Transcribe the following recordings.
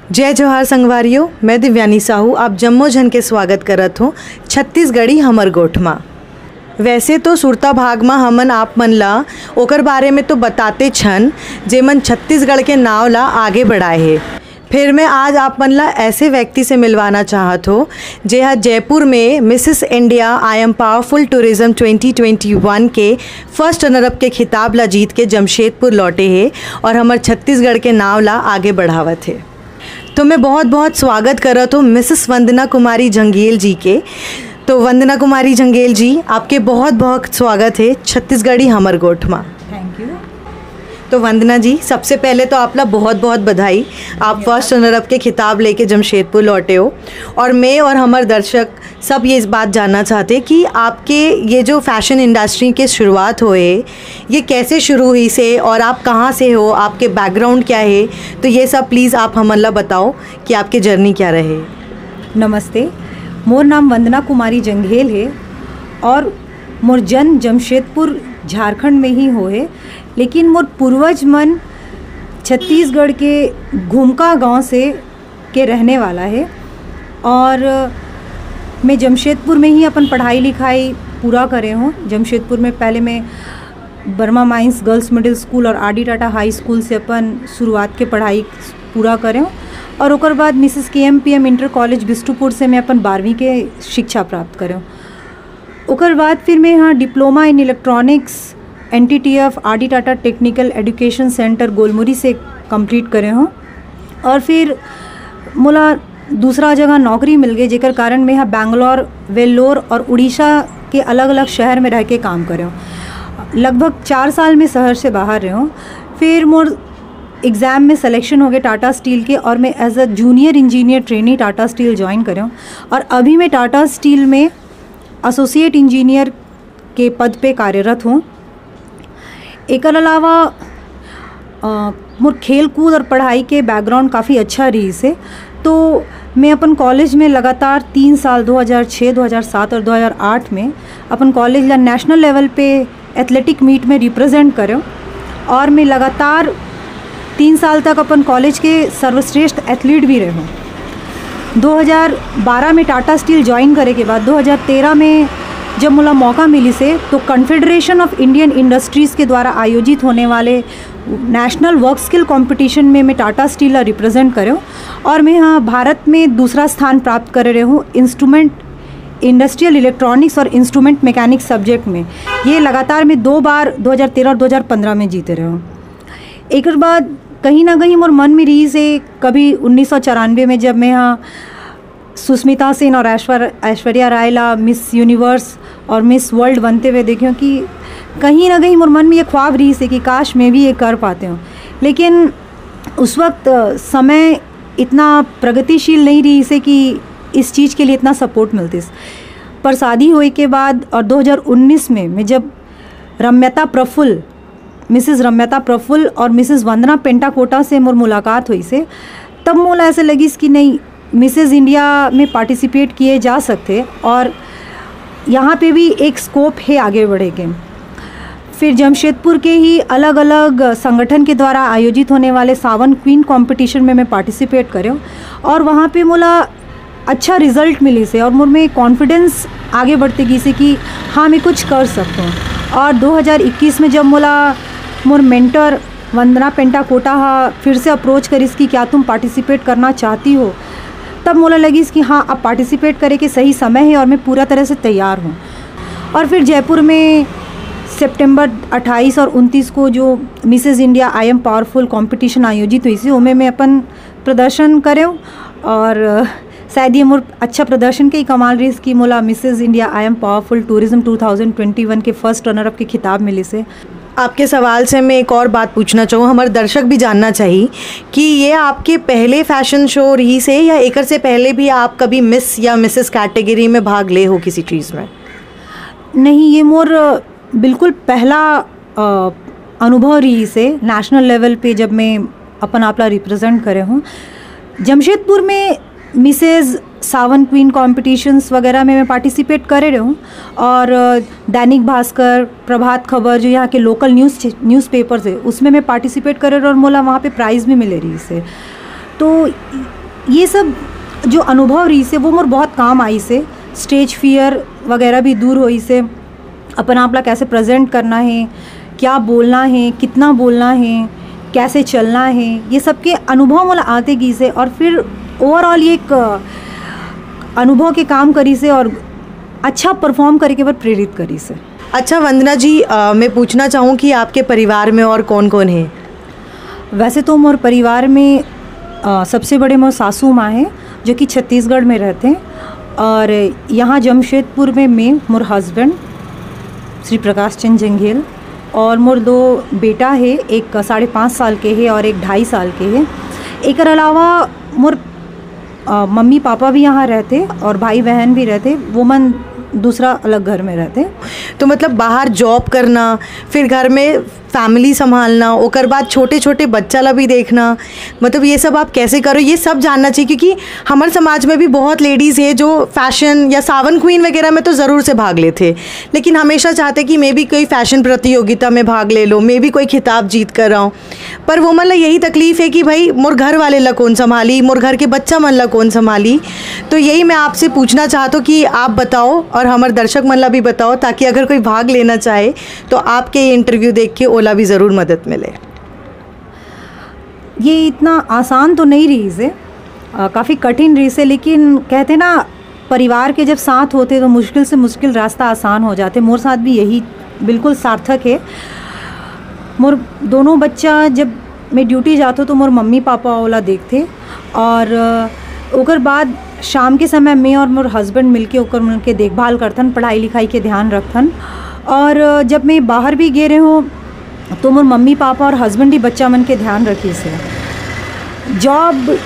जय जोहार संगवारियों, मैं दिव्यानी साहू आप जम्मो जन के स्वागत करत हूँ छत्तीसगढ़ी हमर गोठ मा। वैसे तो सुरता भाग में हमन आप मन ला ओकर बारे में तो बताते छन जेमन छत्तीसगढ़ के नाव ला आगे बढ़ाए है। फिर मैं आज आप मन ला ऐसे व्यक्ति से मिलवाना चाहत हो जे हा जयपुर में Mrs India I am powerful tourism 2021 के फर्स्ट रनर अप के खिताब ला जीत के जमशेदपुर लौटे है और हमार छत्तीसगढ़ के नाव ला आगे बढ़ावत है। तो मैं बहुत बहुत स्वागत करत हूँ मिसेस वंदना कुमारी जंगेल जी के। तो वंदना कुमारी जंगेल जी, आपके बहुत बहुत स्वागत है छत्तीसगढ़ी हमर गोठ मा। Thank you. तो वंदना जी, सबसे पहले तो आप ला बहुत बहुत बधाई, आप फर्स्ट रनर अप के खिताब लेके जमशेदपुर लौटे हो। और मैं और हमारे दर्शक सब ये इस बात जानना चाहते हैं कि आपके ये जो फैशन इंडस्ट्री के शुरुआत हुए ये कैसे शुरू हुई से और आप कहाँ से हो, आपके बैकग्राउंड क्या है, तो ये सब प्लीज़ आप हमला बताओ कि आपके जर्नी क्या रहे। नमस्ते, मोर नाम वंदना कुमारी जंगेल है और मोर जन्म जमशेदपुर झारखंड में ही हो है, लेकिन मोर पूर्वज मन छत्तीसगढ़ के घुमका गांव से के रहने वाला है। और मैं जमशेदपुर में ही अपन पढ़ाई लिखाई पूरा करे हूँ। जमशेदपुर में पहले मैं Burma mines girls middle school और R D Tata high school से अपन शुरुआत के पढ़ाई पूरा करे हूँ और ओकर बाद Mrs KMPM inter college Bistupur से मैं अपन 12वीं के शिक्षा प्राप्त करे हूँ। ओकर बाद फिर मैं यहाँ diploma in electronics NTTF are D Tata technical education centre Golmuri से कंप्लीट करे हूँ और फिर मोला दूसरा जगह नौकरी मिल गई जेकर कारण मैं यहाँ बैंगलोर, वेल्लोर और उड़ीसा के अलग अलग शहर में रह के काम करे हूँ। लगभग 4 साल में शहर से बाहर रहे हूँ। फिर मोर एग्ज़ाम में सिलेक्शन हो गए टाटा स्टील के और मैं as a junior engineer trainee Tata Steel join करे हूँ और अभी मैं टाटा स्टील में एसोसिएट इंजीनियर के पद पे कार्यरत हूँ। एक अलावा मोर खेल कूद और पढ़ाई के बैकग्राउंड काफ़ी अच्छा रही से, तो मैं अपन कॉलेज में लगातार 3 साल 2006, 2007 और 2008 में अपन कॉलेज ला नेशनल लेवल पे एथलेटिक मीट में रिप्रेजेंट करे और मैं लगातार 3 साल तक अपन कॉलेज के सर्वश्रेष्ठ एथलीट भी रहे हूँ। 2012 में टाटा स्टील ज्वाइन करे के बाद 2013 में जब मुझे मौका मिली से तो कॉन्फेडरेशन ऑफ इंडियन इंडस्ट्रीज़ के द्वारा आयोजित होने वाले नेशनल वर्क स्किल कंपटीशन में मैं टाटा स्टील ला रिप्रेजेंट करे हूँ और मैं यहाँ भारत में दूसरा स्थान प्राप्त कर रहे हूँ इंस्ट्रूमेंट इंडस्ट्रियल इलेक्ट्रॉनिक्स और इंस्ट्रूमेंट मैकेनिक्स सब्जेक्ट में। ये लगातार मैं 2 बार 2013 और 2015 में जीते रहे हूँ। एक बाद कहीं ना कहीं मोर मन में रही से कभी 1994 में जब मैं यहाँ सुष्मिता सेन और ऐश्वर्या राय ला मिस यूनिवर्स और मिस वर्ल्ड बनते हुए देखे कि कहीं ना कहीं मोर मन में ये ख्वाब रही से कि काश मैं भी ये कर पाते हूँ, लेकिन उस वक्त समय इतना प्रगतिशील नहीं रही से कि इस चीज़ के लिए इतना सपोर्ट मिलती। पर शादी होने के बाद और 2019 में मैं जब मिसेस रम्यता प्रफुल्ल और मिसेस वंदना पेंटाकोटा से मोर मुलाकात हुई से, तब मोला ऐसे लगी कि नहीं, मिसेस इंडिया में पार्टिसिपेट किए जा सकते और यहाँ पे भी एक स्कोप है आगे बढ़े के। फिर जमशेदपुर के ही अलग अलग संगठन के द्वारा आयोजित होने वाले सावन क्वीन कंपटीशन में मैं पार्टिसिपेट करे हूँ और वहाँ पे मोला अच्छा रिजल्ट मिली से और मुझ में कॉन्फिडेंस आगे बढ़ते गई से कि हाँ मैं कुछ कर सकता हूँ। और 2021 में जब मोर मेंटर वंदना पेंटाकोटा फिर से अप्रोच करीस कि क्या तुम पार्टिसिपेट करना चाहती हो, तब मोला लगी कि हाँ अब पार्टिसिपेट करे के सही समय है और मैं पूरा तरह से तैयार हूँ। और फिर जयपुर में सितंबर 28 और 29 को जो Mrs India I am powerful competition आयोजित हुई थी उनमें मैं अपन प्रदर्शन करे और शायद ये मोर अच्छा प्रदर्शन के ही कमाल रही कि मोला Mrs India I am powerful tourism 2021 के फर्स्ट रनर अप के खिताब मिले से। आपके सवाल से मैं एक और बात पूछना चाहूँ, हमारे दर्शक भी जानना चाहिए कि ये आपके पहले फैशन शो रही से या एक से पहले भी आप कभी मिस या मिसेस कैटेगरी में भाग ले हो किसी चीज़ में? नहीं, ये मोर बिल्कुल पहला अनुभव रही से नेशनल लेवल पे जब मैं अपन आपला रिप्रेजेंट करे हूँ। जमशेदपुर में मिसेस सावन क्वीन कॉम्पिटिशन्स वगैरह में मैं पार्टिसिपेट करे रही हूँ और दैनिक भास्कर, प्रभात खबर जो यहाँ के लोकल न्यूज़पेपर्स है उसमें मैं पार्टिसिपेट करे रही और मोला वहाँ पे प्राइज़ भी मिले रही से। तो ये सब जो अनुभव रही से वो मोर बहुत काम आई से, स्टेज फियर वगैरह भी दूर हुई से, अपन आपला कैसे प्रेजेंट करना है, क्या बोलना है, कितना बोलना है, कैसे चलना है, ये सब के अनुभव मोला आते की से, और फिर ओवरऑल ये एक अनुभव के काम करी से और अच्छा परफॉर्म करे के बाद प्रेरित करी से। अच्छा वंदना जी, मैं पूछना चाहूँ कि आपके परिवार में और कौन कौन है? वैसे तो मोर परिवार में सबसे बड़े मोर सासू माँ हैं जो कि छत्तीसगढ़ में रहते हैं, और यहाँ जमशेदपुर में मैं, मोर हस्बैंड श्री प्रकाश चंद जंघेल, और मोर 2 बेटा है, एक 5.5 साल के है और एक 2.5 साल के है। एक अलावा मोर मम्मी पापा भी यहाँ रहते और भाई बहन भी रहते, वो मन दूसरा अलग घर में रहते। तो मतलब बाहर जॉब करना, फिर घर में फैमिली संभालना, ओकर बाद छोटे छोटे बच्चा ला भी देखना, मतलब ये सब आप कैसे करो, ये सब जानना चाहिए। क्योंकि हमारे समाज में भी बहुत लेडीज़ है जो फैशन या सावन क्वीन वगैरह में तो ज़रूर से भाग लेते, लेकिन हमेशा चाहते कि मैं भी कोई फैशन प्रतियोगिता में भाग ले लो, मैं भी कोई खिताब जीत कर आऊँ। पर वो मतलब यही तकलीफ़ है कि भाई मोर घर वाले ला कौन संभाली, मोर घर के बच्चा मन ला कौन संभाली। तो यही मैं आपसे पूछना चाहता हूँ कि आप बताओ और हमारे दर्शक मन ला भी बताओ, ताकि अगर कोई भाग लेना चाहे तो आपके ये इंटरव्यू देख के ओला भी ज़रूर मदद मिले। ये इतना आसान तो नहीं रही से, काफ़ी कठिन रही से, लेकिन कहते ना परिवार के जब साथ होते तो मुश्किल से मुश्किल रास्ता आसान हो जाते। मोर साथ भी यही बिल्कुल सार्थक है। मोर दोनों बच्चा जब मैं ड्यूटी जाता तो मोर मम्मी पापा ओला देखते, और ओकर बाद शाम के समय मैं और मोर हस्बैंड मिलके ओकर मन के देखभाल करथन, पढ़ाई लिखाई के ध्यान रखथन। और जब मैं बाहर भी गे रहे हूँ तो मोर मम्मी पापा और हस्बैंड ही बच्चा मन के ध्यान रखी से। जॉब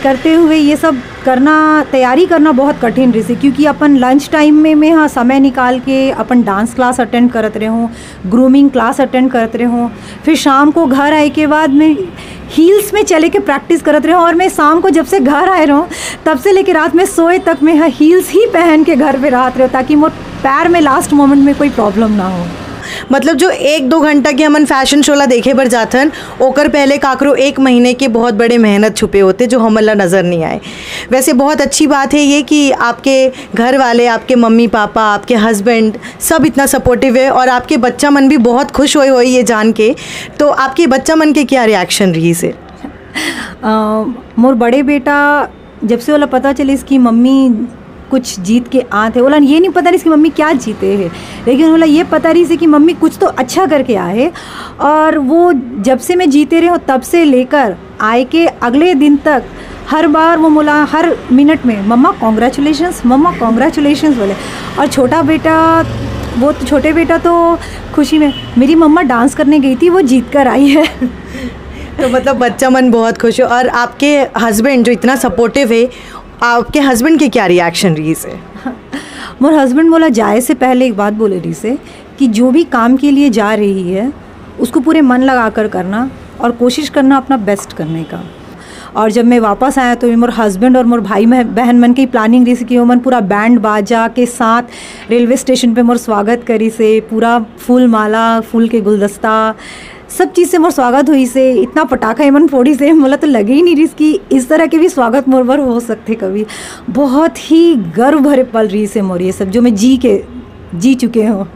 करते हुए ये सब करना, तैयारी करना बहुत कठिन रही, क्योंकि अपन लंच टाइम में मैं हाँ समय निकाल के अपन डांस क्लास अटेंड करत रहे हूँ, ग्रूमिंग क्लास अटेंड करते रहे हूँ, फिर शाम को घर आए के बाद मैं हील्स में चले के प्रैक्टिस करते रहे हूँ। और मैं शाम को जब से घर आए रहा हूँ तब से लेकर रात में सोए तक मैं हाँ हील्स ही पहन के घर पे रहते रहे, ताकि मोर पैर में लास्ट मोमेंट में कोई प्रॉब्लम ना हो। मतलब जो 1-2 घंटा के हमन फैशन शो ला देखे बर जाथन, ओकर पहले काकरो 1 महीने के बहुत बड़े मेहनत छुपे होते जो हमन ला नज़र नहीं आए। वैसे बहुत अच्छी बात है ये कि आपके घर वाले, आपके मम्मी पापा, आपके हस्बैंड सब इतना सपोर्टिव है, और आपके बच्चा मन भी बहुत खुश हुए ये जान के। तो आपके बच्चा मन के क्या रिएक्शन रही से? मोर बड़े बेटा जब से वाला पता चले इसकी मम्मी कुछ जीत के आते, बोला ये नहीं पता रही इसकी मम्मी क्या जीते है, लेकिन बोला ये पता रही से कि मम्मी कुछ तो अच्छा करके आए है। और वो जब से मैं जीते रहे हो तब से लेकर आए के अगले दिन तक हर बार वो बोला, हर मिनट में मम्मा कॉन्ग्रेचुलेशंस, मम्मा कॉन्ग्रेचुलेशंस बोले। और छोटा बेटा, वो तो छोटे बेटा तो खुशी में, मेरी मम्मा डांस करने गई थी वो जीत कर आई है। तो मतलब बच्चा मन बहुत खुश हो। और आपके हस्बैंड जो इतना सपोर्टिव है, आपके हस्बैंड के क्या रिएक्शन रही से? मोर हस्बैंड बोला जाए से पहले एक बात बोले रही से कि जो भी काम के लिए जा रही है उसको पूरे मन लगा कर करना और कोशिश करना अपना बेस्ट करने का। और जब मैं वापस आया तो मोर हस्बैंड और मोर भाई बहन मन की प्लानिंग रही कि वो मन पूरा बैंड बाजा के साथ रेलवे स्टेशन पे मोर स्वागत करी से, पूरा फूल माला, फूल के गुलदस्ता, सब चीज़ से मोर स्वागत हुई से। इतना पटाखा एमन फोड़ी से मोला तो लगे ही नहीं रही कि इस तरह के भी स्वागत मोर बर हो सकते कभी। बहुत ही गर्व भरे पल रही से मोर ये सब जो मैं जी चुके हूँ।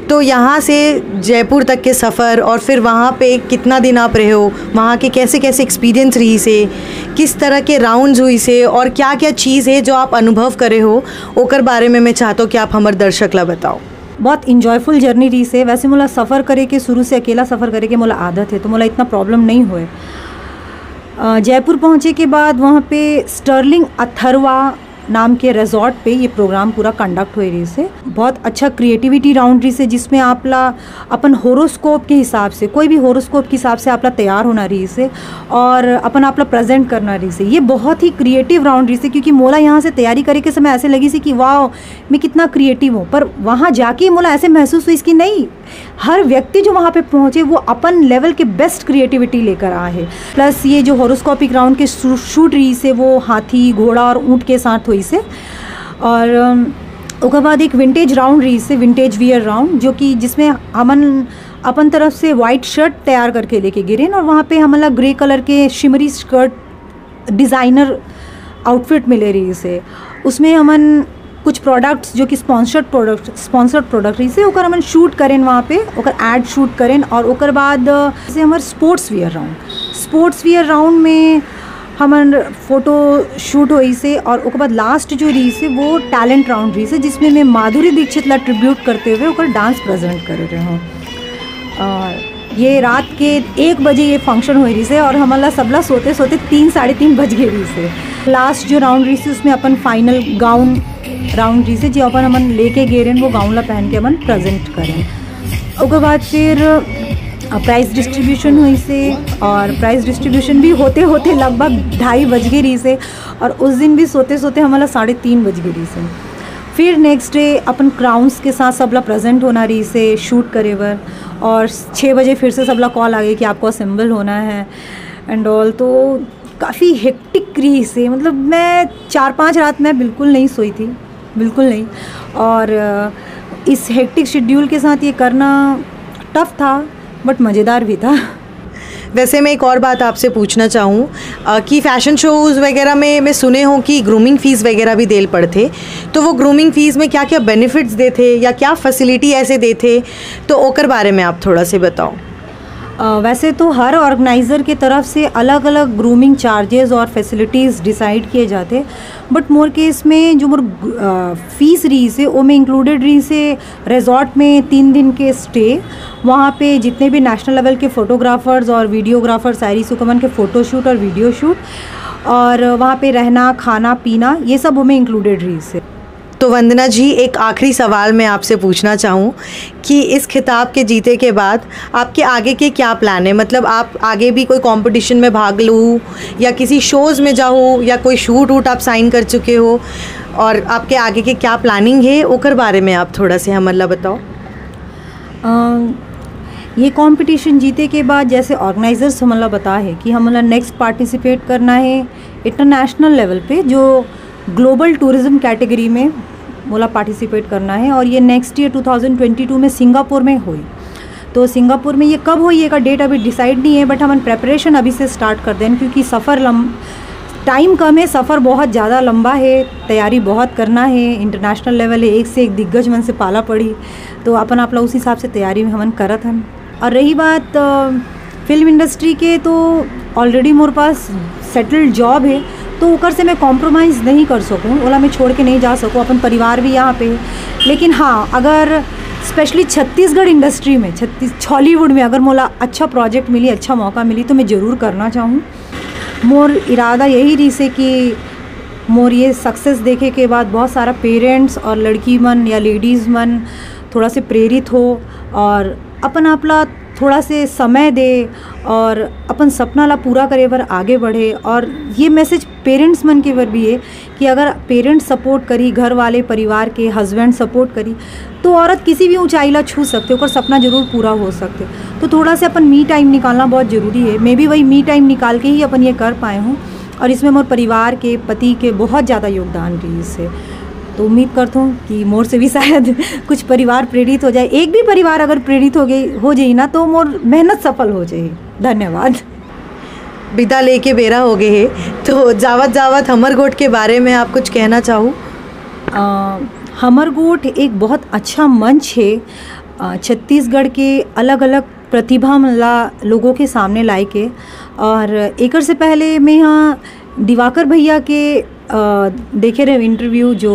तो यहाँ से जयपुर तक के सफ़र, और फिर वहाँ पे कितना दिन आप रहे हो, वहाँ के कैसे कैसे एक्सपीरियंस रही से, किस तरह के राउंड्स हुई से, और क्या क्या चीज़ है जो आप अनुभव करे हो, ओकर बारे में मैं चाहता हूँ कि आप हमारे दर्शक ला बताओ। बहुत इंजॉयफुल जर्नी रही से। वैसे मोला सफ़र करे के शुरू से अकेला सफ़र करे के मोला आदत है, तो मोला इतना प्रॉब्लम नहीं हुए। जयपुर पहुँचे के बाद वहाँ पे स्टर्लिंग अथर्वा नाम के रिजॉर्ट पे ये प्रोग्राम पूरा कंडक्ट हुए रही से। बहुत अच्छा क्रिएटिविटी राउंड रही से, जिसमें आपला अपन होरोस्कोप के हिसाब से, कोई भी होरोस्कोप के हिसाब से आपला तैयार होना रही से और अपन आपला प्रेजेंट करना रही से। ये बहुत ही क्रिएटिव राउंड रही से, क्योंकि मोला यहाँ से तैयारी करे के समय ऐसे लगी सी कि वाह मैं कितना क्रिएटिव हूँ, पर वहाँ जाके मोला ऐसे महसूस हुई कि नहीं, हर व्यक्ति जो वहाँ पे पहुँचे वो अपन लेवल के बेस्ट क्रिएटिविटी लेकर आए है। प्लस ये जो होरोस्कोपिक राउंड के शूट रही से वो हाथी, घोड़ा और ऊँट के साथ हुई से। और उसके बाद एक विंटेज राउंड रही से, विंटेज वियर राउंड, जो कि जिसमें हमन अपन तरफ से वाइट शर्ट तैयार करके लेके गिरे और वहाँ पे हमारा ग्रे कलर के शिमरी स्कर्ट डिज़ाइनर आउटफिट मिले रही से, उसमें हमन कुछ प्रोडक्ट्स जो कि स्पॉन्सर्ड प्रोडक्ट रही से ओकर हमन शूट करें वहाँ पे, ओकर एड शूट करें। और ओकर बाद जैसे हमारे स्पोर्ट्स वियर राउंड में हमन फोटो शूट हुई से। और ओकर बाद लास्ट जो रही से वो टैलेंट राउंड रही से, जिसमें मैं माधुरी दीक्षित ला ट्रिब्यूट करते हुए ओकर डांस प्रेजेंट कर रहे हूँ। ये रात के 1 बजे ये फंक्शन हो रही से और हमारा सबला सोते सोते 3 साढ़े 3 बज गए रही से। लास्ट जो राउंड रही से उसमें अपन फाइनल गाउन राउंड रही से जो अपन हमन लेके गए रहे वो गाउन ला पहन के अपन प्रेजेंट करें। उसके बाद फिर प्राइज़ डिस्ट्रीब्यूशन हुई से, और प्राइज़ डिस्ट्रीब्यूशन भी होते होते लगभग 2:30 बज गई रही से। और उस दिन भी सोते सोते हमारा 3:30 बज गई रही से। फिर नेक्स्ट डे अपन क्राउन्स के साथ सबला प्रेजेंट होना रही से शूट करे बर, और 6 बजे फिर से सबला कॉल आ गई कि आपको असेंबल होना है एंड ऑल। तो काफ़ी हेक्टिक रही से, मतलब मैं 4-5 रात में बिल्कुल नहीं सोई थी, बिल्कुल नहीं। और इस हेक्टिक शेड्यूल के साथ ये करना टफ था बट मज़ेदार भी था। वैसे मैं एक और बात आपसे पूछना चाहूँ कि फ़ैशन शोज़ वगैरह में मैं सुने हूँ कि ग्रूमिंग फ़ीस वगैरह भी देल पड़ते, तो वो ग्रूमिंग फ़ीस में क्या क्या बेनिफिट्स देते या क्या फैसिलिटी ऐसे देते, तो ओकर बारे में आप थोड़ा से बताओ। वैसे तो हर ऑर्गेनाइज़र के तरफ से अलग अलग ग्रूमिंग चार्जेस और फैसिलिटीज़ डिसाइड किए जाते, बट मोर केस में जो मोर फीस रही से वो में इंक्लूडेड रही से रिजॉर्ट में 3 दिन के स्टे, वहाँ पे जितने भी नेशनल लेवल के फ़ोटोग्राफ़र्स और वीडियोग्राफर्स आयरी सुकमन के फ़ोटो शूट और वीडियो शूट, और वहाँ पे रहना खाना पीना ये सब हमें इंक्लूडेड रही से। तो वंदना जी, एक आखिरी सवाल मैं आपसे पूछना चाहूँ कि इस खिताब के जीते के बाद आपके आगे के क्या प्लान है? मतलब आप आगे भी कोई कंपटीशन में भाग लूँ या किसी शोज़ में जाऊँ या कोई शूट वूट आप साइन कर चुके हो, और आपके आगे के क्या प्लानिंग है ओकर बारे में आप थोड़ा से हमला बताओ। ये कंपटीशन जीते के बाद जैसे ऑर्गेनाइजर्स हमला बता है कि हमला नेक्स्ट पार्टिसिपेट करना है इंटरनेशनल लेवल पे, जो ग्लोबल टूरिज़्म कैटेगरी में मोला पार्टिसिपेट करना है। और ये नेक्स्ट ईयर 2022 में सिंगापुर में हुई। तो सिंगापुर में ये कब हुई, ये का डेट अभी डिसाइड नहीं है, बट हम प्रेपरेशन अभी से स्टार्ट कर दें, क्योंकि टाइम कम है, सफ़र बहुत ज़्यादा लंबा है, तैयारी बहुत करना है, इंटरनेशनल लेवल है, एक से एक दिग्गज मन से पाला पड़ी, तो अपन आप लोग उस हिसाब से तैयारी में हमन करत हन। और रही बात फिल्म इंडस्ट्री के, तो ऑलरेडी मोरे पास सेटल्ड जॉब है, तो ओकर से मैं कॉम्प्रोमाइज़ नहीं कर सकूँ, ओला मैं छोड़ के नहीं जा सकूँ, अपन परिवार भी यहाँ पे है। लेकिन हाँ, अगर स्पेशली छत्तीसगढ़ इंडस्ट्री में, हॉलीवुड में अगर मोला अच्छा प्रोजेक्ट मिली, अच्छा मौका मिली, तो मैं ज़रूर करना चाहूँ। मोर इरादा यही रही से कि मोर ये सक्सेस देखे के बाद बहुत सारा पेरेंट्स और लड़की मन या लेडीज़ मन थोड़ा से प्रेरित हो और अपन आपला थोड़ा से समय दे और अपन सपना ला पूरा करे बर आगे बढ़े। और ये मैसेज पेरेंट्स मन के बर भी है कि अगर पेरेंट्स सपोर्ट करी, घर वाले परिवार के हस्बैंड सपोर्ट करी, तो औरत किसी भी ऊंचाई ला छू सकते, और सपना जरूर पूरा हो सकते। तो थोड़ा से अपन मी टाइम निकालना बहुत ज़रूरी है। मैं भी वही मी टाइम निकाल के ही अपन ये कर पाए हूँ, और इसमें मोर परिवार के, पति के बहुत ज़्यादा योगदान रही इससे। तो उम्मीद करता हूँ कि मोर से भी शायद कुछ परिवार प्रेरित हो जाए। एक भी परिवार अगर प्रेरित हो जाए ना, तो मोर मेहनत सफल हो जाए। धन्यवाद। विदा लेके बेरा हो गए है, तो जावत जावत हमरगोठ के बारे में आप कुछ कहना चाहो? हमरगोठ एक बहुत अच्छा मंच है छत्तीसगढ़ के अलग अलग प्रतिभा लोगों के सामने लाए के। और एक से पहले मैं यहाँ दिवाकर भैया के देखे रहे इंटरव्यू जो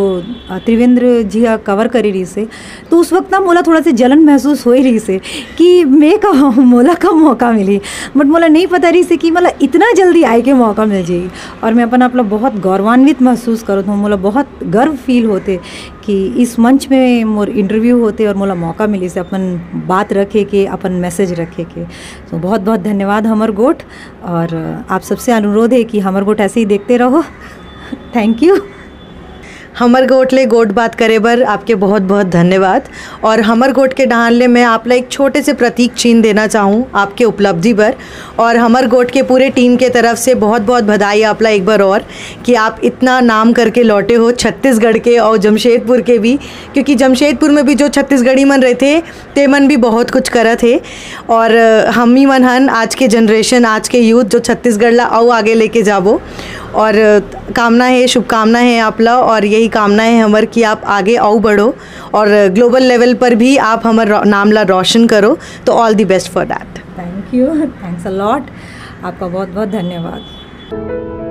त्रिवेंद्र जी कवर करी रही से, तो उस वक्त ना मोला थोड़ा से जलन महसूस हो रही से कि मैं का मोला कब मौका मिली, बट मोला नहीं पता रही से कि मला इतना जल्दी आए के मौका मिल जाए। और मैं अपन आप लोग बहुत गौरवान्वित महसूस करत हूँ, मोला बहुत गर्व फील होते कि इस मंच में मोर इंटरव्यू होते और मोला मौका मिली से अपन बात रखे के, अपन मैसेज रखे के। तो बहुत बहुत धन्यवाद हमरगोठ, और आप सबसे अनुरोध है कि हमरगोठ ऐसे ही देखते रहो। Thank you. हमरगोठ ले गोट बात करे बर आपके बहुत बहुत धन्यवाद। और हमरगोठ के डहान ले मैं आप ला एक छोटे से प्रतीक चिन्ह देना चाहूँ आपके उपलब्धि पर, और हमरगोठ के पूरे टीम के तरफ से बहुत बहुत बधाई आप ला एक बार और कि आप इतना नाम करके लौटे हो छत्तीसगढ़ के और जमशेदपुर के भी, क्योंकि जमशेदपुर में भी जो छत्तीसगढ़ी मन रहते ते मन भी बहुत कुछ करत है। और हम ही मन हन आज के जनरेशन, आज के यूथ जो छत्तीसगढ़ ला और आगे लेके जाबो। और कामना है, शुभकामना है आपला, और यही कामना है हमर कि आप आगे आओ बढ़ो और ग्लोबल लेवल पर भी आप हमर नाम ला रोशन करो। तो all the best for that. Thank you, thanks a lot, आपका बहुत बहुत धन्यवाद।